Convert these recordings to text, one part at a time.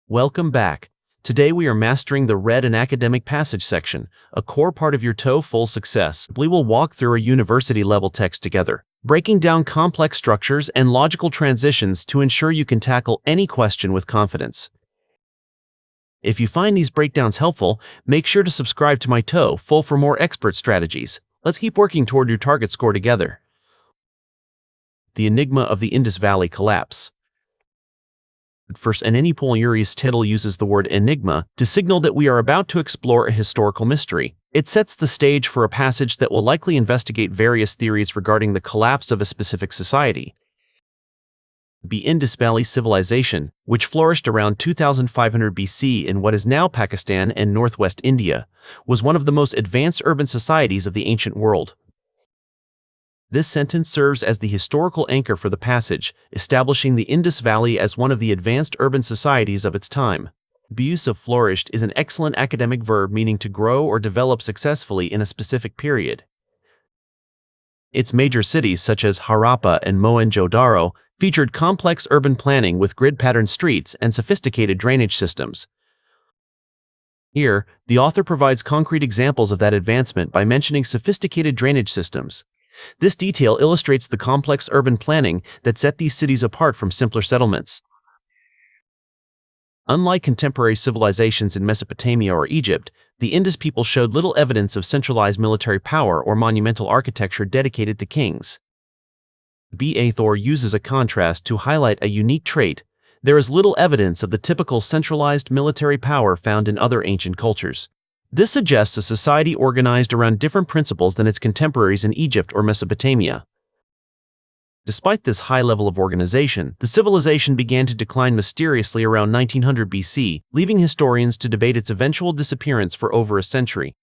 Welcome back. Today we are mastering the read and academic passage section, a core part of your TOEFL success. We will walk through a university-level text together, breaking down complex structures and logical transitions to ensure you can tackle any question with confidence. If you find these breakdowns helpful, make sure to subscribe to myTOEFL for more expert strategies. Let's keep working toward your target score together. The enigma of the Indus Valley collapse. First, an Polurius title uses the word enigma to signal that we are about to explore a historical mystery. It sets the stage for a passage that will likely investigate various theories regarding the collapse of a specific society. The Indus Valley Civilization, which flourished around 2500 BC in what is now Pakistan and northwest India, was one of the most advanced urban societies of the ancient world. This sentence serves as the historical anchor for the passage, establishing the Indus Valley as one of the advanced urban societies of its time. The use of flourished is an excellent academic verb meaning to grow or develop successfully in a specific period. Its major cities such as Harappa and Mohenjo-daro featured complex urban planning with grid-patterned streets and sophisticated drainage systems. Here, the author provides concrete examples of that advancement by mentioning sophisticated drainage systems. This detail illustrates the complex urban planning that set these cities apart from simpler settlements. Unlike contemporary civilizations in Mesopotamia or Egypt, the Indus people showed little evidence of centralized military power or monumental architecture dedicated to kings. Thor uses a contrast to highlight a unique trait. There is little evidence of the typical centralized military power found in other ancient cultures. This suggests a society organized around different principles than its contemporaries in Egypt or Mesopotamia. Despite this high level of organization, the civilization began to decline mysteriously around 1900 BC, leaving historians to debate its eventual disappearance for over a century.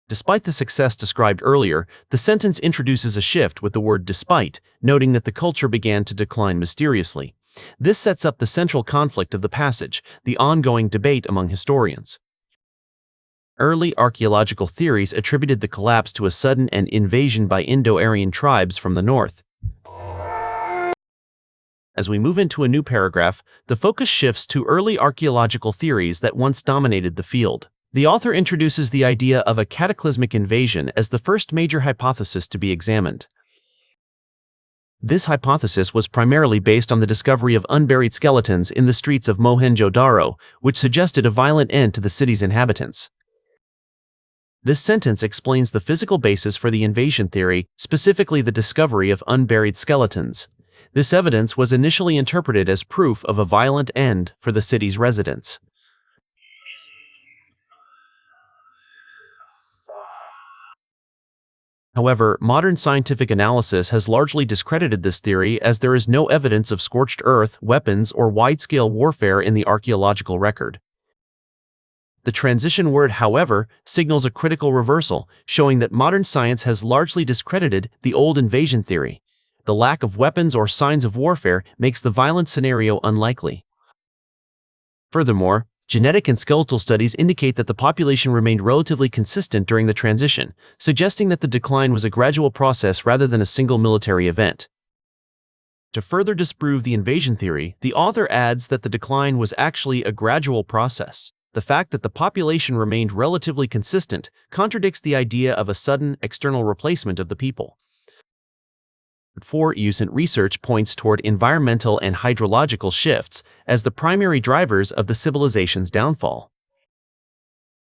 Despite the success described earlier, the sentence introduces a shift with the word despite, noting that the culture began to decline mysteriously. This sets up the central conflict of the passage, the ongoing debate among historians. Early archaeological theories attributed the collapse to a sudden invasion by Indo-Aryan tribes from the north. As we move into a new paragraph, the focus shifts to early archaeological theories that once dominated the field. The author introduces the idea of a cataclysmic invasion as the first major hypothesis to be examined. This hypothesis was primarily based on the discovery of unburied skeletons in the streets of Mohenjo-daro, which suggested a violent end to the city's inhabitants. This sentence explains the physical basis for the invasion theory, specifically the discovery of unburied skeletons. This evidence was initially interpreted as proof of a violent end for the city's residents. However, modern scientific analysis has largely discredited this theory as there is no evidence of scorched earth, weapons, or wide-scale warfare in the archaeological record. The transition word, however, signals a critical reversal, showing that modern science has largely discredited the old invasion theory. The lack of weapons or signs of warfare makes the violent scenario unlikely. Furthermore, genetic and skeletal studies indicate that the population remained relatively consistent during the transition, suggesting that the decline was a gradual process rather than a single military event. To further disprove the invasion theory, the author adds that the decline was actually a gradual process. The fact that the population remained relatively consistent contradicts the idea of a sudden external replacement of the people. Recent research points toward environmental and hydrological shifts as the primary drivers of the civilization's downfall.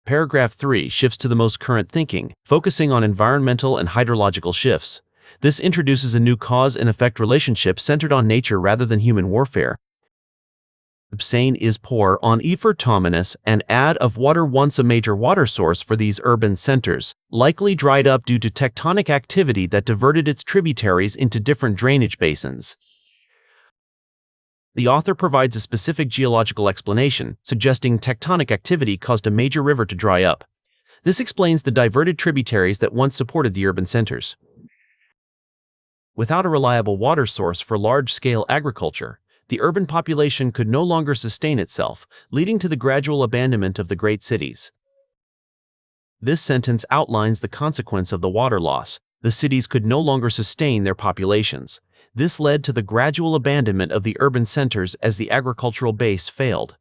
Paragraph 3 shifts to the most current thinking, focusing on environmental and hydrological shifts. This introduces a new cause and effect relationship centered on nature rather than human warfare. Absane is poor on Efer and add of water once a major water source for these urban centers, likely dried up due to tectonic activity that diverted its tributaries into different drainage basins. The author provides a specific geological explanation, suggesting tectonic activity caused a major river to dry up. This explains the diverted tributaries that once supported the urban centers. Without a reliable water source for large-scale agriculture, the urban population could no longer sustain itself, leading to the gradual abandonment of the great cities. This sentence outlines the consequence of the water loss. The cities could no longer sustain their populations. This led to the gradual abandonment of the urban centers as the agricultural base failed.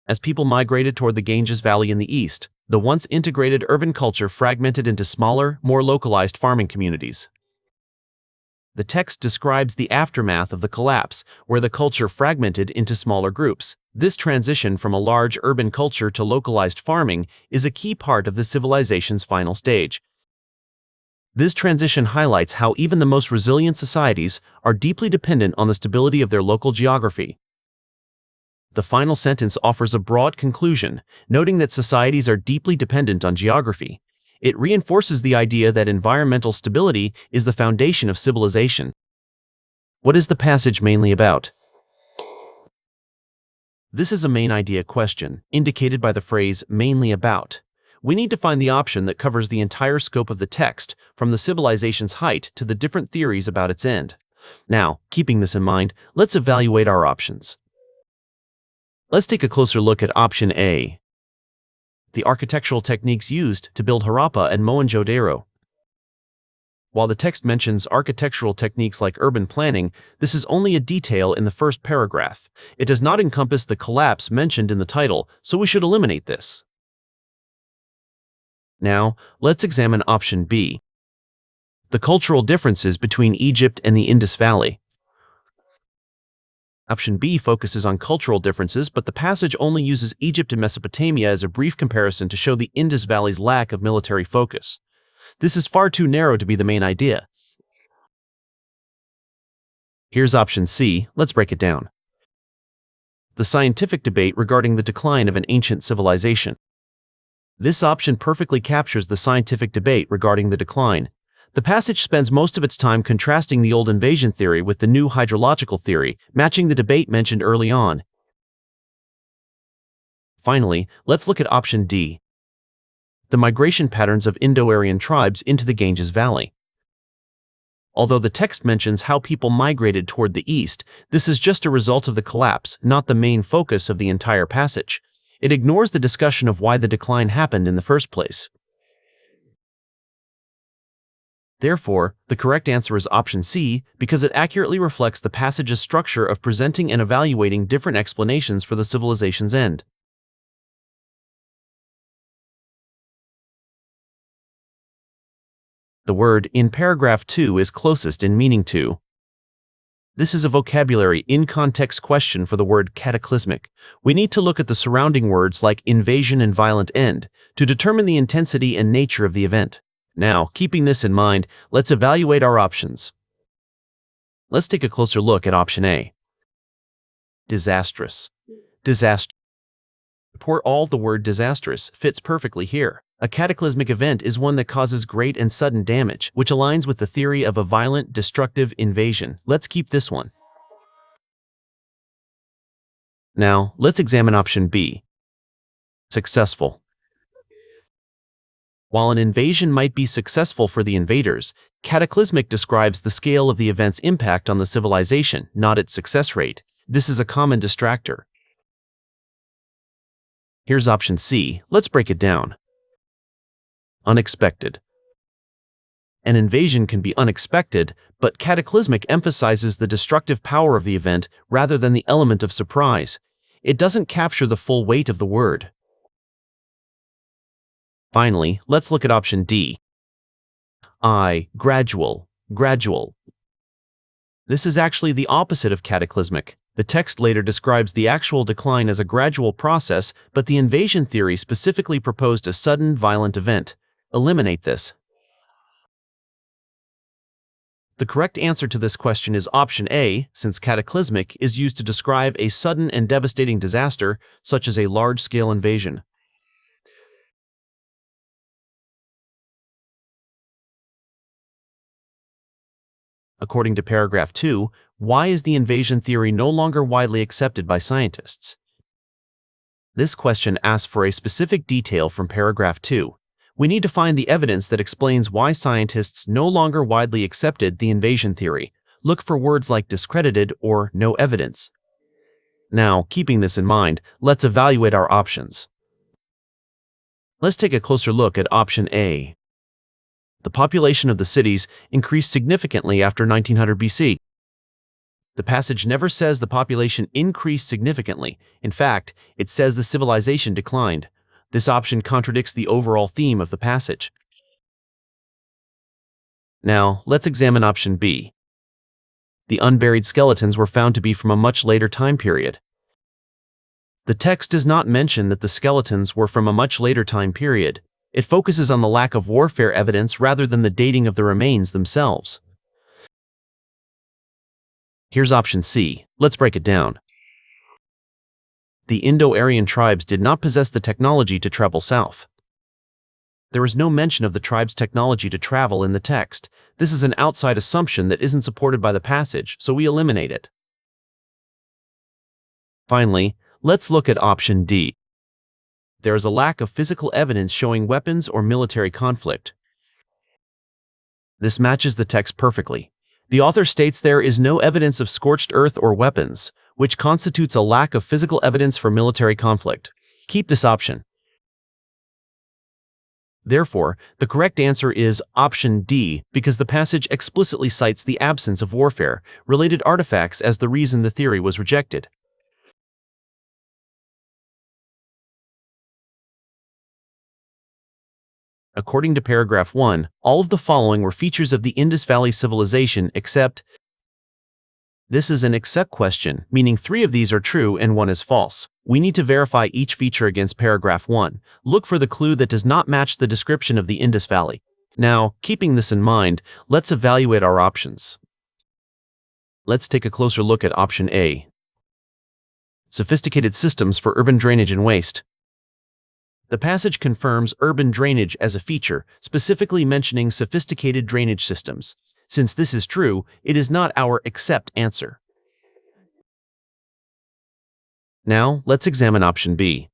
As people migrated toward the Ganges Valley in the east, the once integrated urban culture fragmented into smaller, more localized farming communities. The text describes the aftermath of the collapse, where the culture fragmented into smaller groups. This transition from a large urban culture to localized farming is a key part of the civilization's final stage. This transition highlights how even the most resilient societies are deeply dependent on the stability of their local geography. The final sentence offers a broad conclusion, noting that societies are deeply dependent on geography. It reinforces the idea that environmental stability is the foundation of civilization. What is the passage mainly about? This is a main idea question, indicated by the phrase mainly about. We need to find the option that covers the entire scope of the text, from the civilization's height to the different theories about its end. Now, keeping this in mind, let's evaluate our options. Let's take a closer look at option A, the architectural techniques used to build Harappa and Mohenjo-daro. While the text mentions architectural techniques like urban planning, this is only a detail in the first paragraph. It does not encompass the collapse mentioned in the title, so we should eliminate this. Now, let's examine option B, the cultural differences between Egypt and the Indus Valley. Option B focuses on cultural differences, but the passage only uses Egypt and Mesopotamia as a brief comparison to show the Indus Valley's lack of military focus. This is far too narrow to be the main idea. Here's option C. Let's break it down. The scientific debate regarding the decline of an ancient civilization. This option perfectly captures the scientific debate regarding the decline. The passage spends most of its time contrasting the old invasion theory with the new hydrological theory, matching the debate mentioned early on. Finally, let's look at option D, the migration patterns of Indo-Aryan tribes into the Ganges Valley. Although the text mentions how people migrated toward the east, this is just a result of the collapse, not the main focus of the entire passage. It ignores the discussion of why the decline happened in the first place. Therefore, the correct answer is option C, because it accurately reflects the passage's structure of presenting and evaluating different explanations for the civilization's end. The word in paragraph 2 is closest in meaning to. This is a vocabulary in-context question for the word cataclysmic. We need to look at the surrounding words like invasion and violent end to determine the intensity and nature of the event. Now, keeping this in mind, let's evaluate our options. Let's take a closer look at option A. Disastrous. All the word disastrous fits perfectly here. A cataclysmic event is one that causes great and sudden damage, which aligns with the theory of a violent, destructive invasion. Let's keep this one. Now, let's examine option B. Successful. While an invasion might be successful for the invaders, cataclysmic describes the scale of the event's impact on the civilization, not its success rate. This is a common distractor. Here's option C. Let's break it down. Unexpected. An invasion can be unexpected, but cataclysmic emphasizes the destructive power of the event rather than the element of surprise. It doesn't capture the full weight of the word. Finally, let's look at option D. Gradual. This is actually the opposite of cataclysmic. The text later describes the actual decline as a gradual process, but the invasion theory specifically proposed a sudden, violent event. Eliminate this. The correct answer to this question is option A, since cataclysmic is used to describe a sudden and devastating disaster, such as a large-scale invasion. According to paragraph 2, why is the invasion theory no longer widely accepted by scientists? This question asks for a specific detail from paragraph 2. We need to find the evidence that explains why scientists no longer widely accepted the invasion theory. Look for words like discredited or no evidence. Now, keeping this in mind, let's evaluate our options. Let's take a closer look at option A. The population of the cities increased significantly after 1900 BC. The passage never says the population increased significantly. In fact, it says the civilization declined. This option contradicts the overall theme of the passage. Now, let's examine option B. The unburied skeletons were found to be from a much later time period. The text does not mention that the skeletons were from a much later time period. It focuses on the lack of warfare evidence rather than the dating of the remains themselves. Here's option C. Let's break it down. The Indo-Aryan tribes did not possess the technology to travel south. There is no mention of the tribe's technology to travel in the text. This is an outside assumption that isn't supported by the passage, so we eliminate it. Finally, let's look at option D. There is a lack of physical evidence showing weapons or military conflict. This matches the text perfectly. The author states there is no evidence of scorched earth or weapons, which constitutes a lack of physical evidence for military conflict. Keep this option. Therefore, the correct answer is option D, because the passage explicitly cites the absence of warfare-related artifacts as the reason the theory was rejected. According to paragraph 1, all of the following were features of the Indus Valley Civilization except. This is an except question, meaning 3 of these are true and 1 is false. We need to verify each feature against paragraph 1. Look for the clue that does not match the description of the Indus Valley. Now, keeping this in mind, let's evaluate our options. Let's take a closer look at option A. Sophisticated systems for urban drainage and waste. The passage confirms urban drainage as a feature, specifically mentioning sophisticated drainage systems. Since this is true, it is not our except answer. Now, let's examine option B.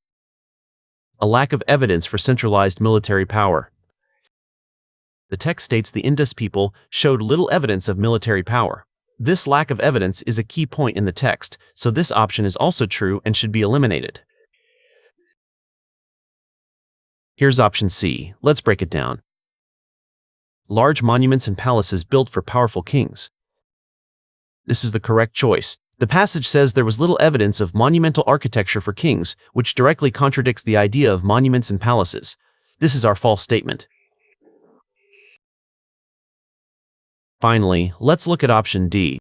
A lack of evidence for centralized military power. The text states the Indus people showed little evidence of military power. This lack of evidence is a key point in the text, so this option is also true and should be eliminated. Here's option C. Let's break it down. Large monuments and palaces built for powerful kings. This is the correct choice. The passage says there was little evidence of monumental architecture for kings, which directly contradicts the idea of monuments and palaces. This is our false statement. Finally, let's look at option D.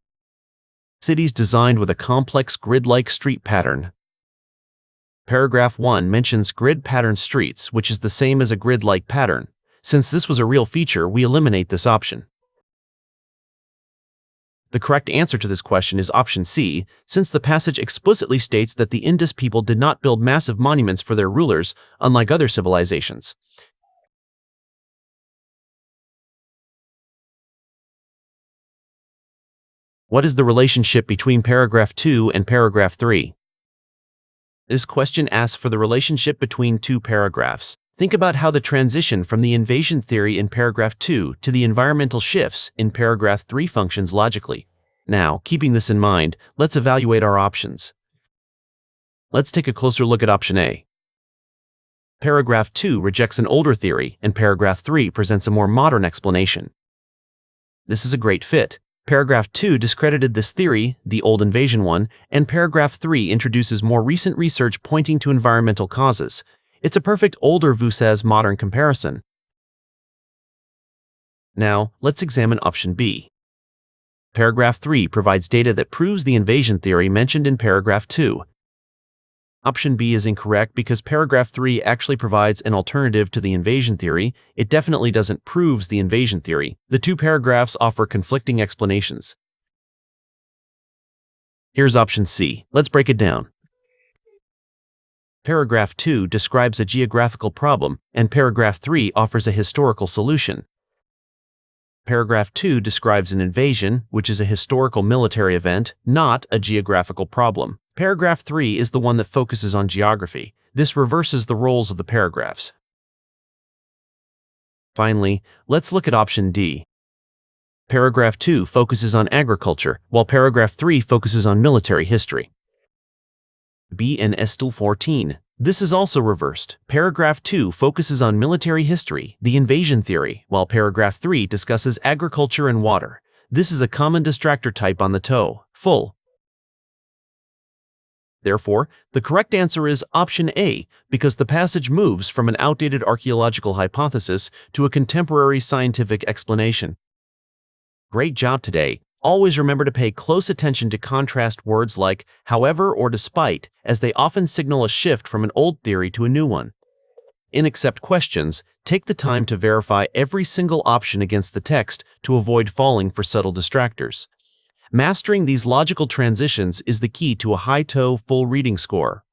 Cities designed with a complex grid-like street pattern. Paragraph 1 mentions grid-pattern streets, which is the same as a grid-like pattern. Since this was a real feature, we eliminate this option. The correct answer to this question is option C, since the passage explicitly states that the Indus people did not build massive monuments for their rulers, unlike other civilizations. What is the relationship between paragraph 2 and paragraph 3? This question asks for the relationship between 2 paragraphs. Think about how the transition from the invasion theory in paragraph 2 to the environmental shifts in paragraph 3 functions logically. Now, keeping this in mind, let's evaluate our options. Let's take a closer look at option A. Paragraph 2 rejects an older theory, and paragraph 3 presents a more modern explanation. This is a great fit. Paragraph 2 discredited this theory, the old invasion one, and paragraph 3 introduces more recent research pointing to environmental causes. It's a perfect older versus modern comparison. Now, let's examine option B. Paragraph 3 provides data that proves the invasion theory mentioned in paragraph 2. Option B is incorrect because paragraph 3 actually provides an alternative to the invasion theory. It definitely doesn't prove the invasion theory. The 2 paragraphs offer conflicting explanations. Here's option C. Let's break it down. Paragraph 2 describes a geographical problem, and paragraph 3 offers a historical solution. Paragraph 2 describes an invasion, which is a historical military event, not a geographical problem. Paragraph 3 is the one that focuses on geography. This reverses the roles of the paragraphs. Finally, let's look at option D. Paragraph 2 focuses on agriculture, while paragraph 3 focuses on military history. B and S214. This is also reversed. Paragraph 2 focuses on military history, the invasion theory, while paragraph 3 discusses agriculture and water. This is a common distractor type on the TOEFL. Therefore, the correct answer is option A, because the passage moves from an outdated archaeological hypothesis to a contemporary scientific explanation. Great job today! Always remember to pay close attention to contrast words like however or despite, as they often signal a shift from an old theory to a new one. In accept questions, take the time to verify every single option against the text to avoid falling for subtle distractors. Mastering these logical transitions is the key to a high TOEFL reading score.